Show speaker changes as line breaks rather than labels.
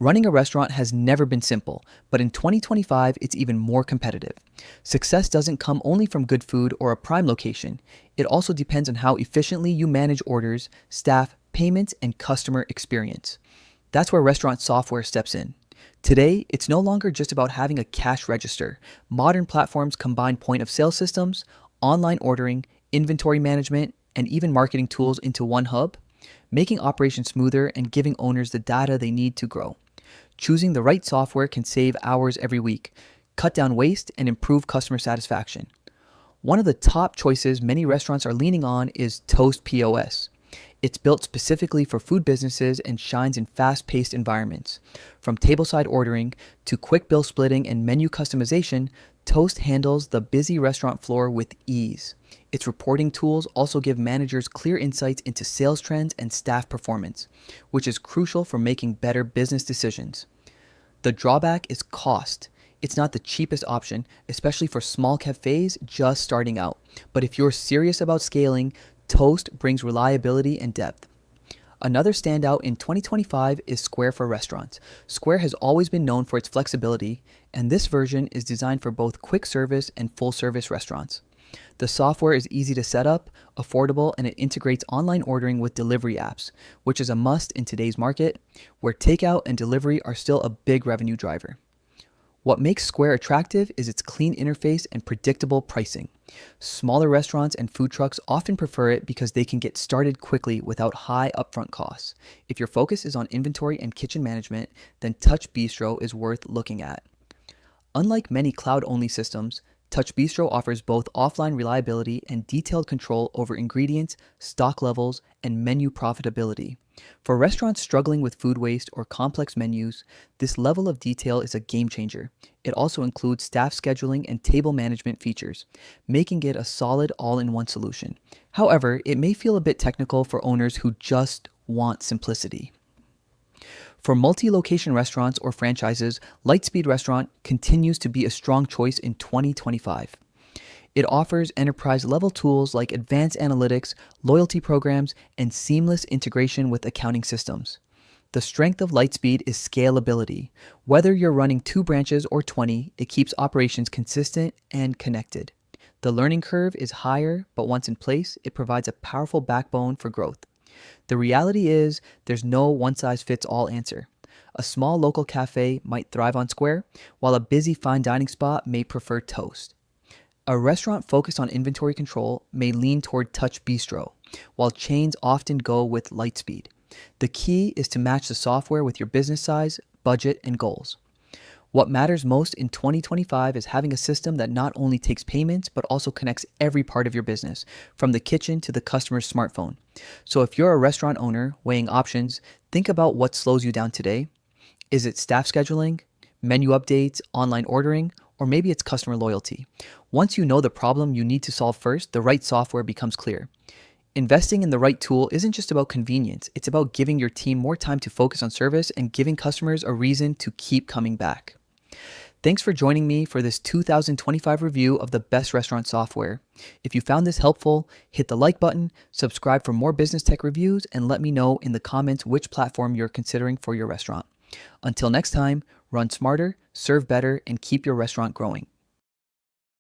Running a restaurant has never been simple, but in 2025, it's even more competitive. Success doesn't come only from good food or a prime location. It also depends on how efficiently you manage orders, staff, payments, and customer experience. That's where restaurant software steps in. Today, it's no longer just about having a cash register. Modern platforms combine point of sale systems, online ordering, inventory management, and even marketing tools into one hub, making operations smoother and giving owners the data they need to grow. Choosing the right software can save hours every week, cut down waste, and improve customer satisfaction. One of the top choices many restaurants are leaning on is Toast POS. It's built specifically for food businesses and shines in fast-paced environments. From tableside ordering to quick bill splitting and menu customization, Toast handles the busy restaurant floor with ease. Its reporting tools also give managers clear insights into sales trends and staff performance, which is crucial for making better business decisions. The drawback is cost. It's not the cheapest option, especially for small cafes just starting out. But if you're serious about scaling, Toast brings reliability and depth. Another standout in 2025 is Square for Restaurants. Square has always been known for its flexibility, and this version is designed for both quick service and full service restaurants. The software is easy to set up, affordable, and it integrates online ordering with delivery apps, which is a must in today's market, where takeout and delivery are still a big revenue driver. What makes Square attractive is its clean interface and predictable pricing. Smaller restaurants and food trucks often prefer it because they can get started quickly without high upfront costs. If your focus is on inventory and kitchen management, then Touch Bistro is worth looking at. Unlike many cloud-only systems, Touch Bistro offers both offline reliability and detailed control over ingredients, stock levels, and menu profitability. For restaurants struggling with food waste or complex menus, this level of detail is a game changer. It also includes staff scheduling and table management features, making it a solid all-in-one solution. However, it may feel a bit technical for owners who just want simplicity. For multi-location restaurants or franchises, Lightspeed Restaurant continues to be a strong choice in 2025. It offers enterprise-level tools like advanced analytics, loyalty programs, and seamless integration with accounting systems. The strength of Lightspeed is scalability. Whether you're running 2 branches or 20, it keeps operations consistent and connected. The learning curve is higher, but once in place, it provides a powerful backbone for growth. The reality is, there's no one-size-fits-all answer. A small local cafe might thrive on Square, while a busy fine dining spot may prefer Toast. A restaurant focused on inventory control may lean toward Touch Bistro, while chains often go with Lightspeed. The key is to match the software with your business size, budget, and goals. What matters most in 2025 is having a system that not only takes payments, but also connects every part of your business, from the kitchen to the customer's smartphone. So if you're a restaurant owner weighing options, think about what slows you down today. Is it staff scheduling, menu updates, online ordering, or maybe it's customer loyalty? Once you know the problem you need to solve first, the right software becomes clear. Investing in the right tool isn't just about convenience, it's about giving your team more time to focus on service and giving customers a reason to keep coming back. Thanks for joining me for this 2025 review of the best restaurant software. If you found this helpful, hit the like button, subscribe for more business tech reviews, and let me know in the comments which platform you're considering for your restaurant. Until next time, run smarter, serve better, and keep your restaurant growing.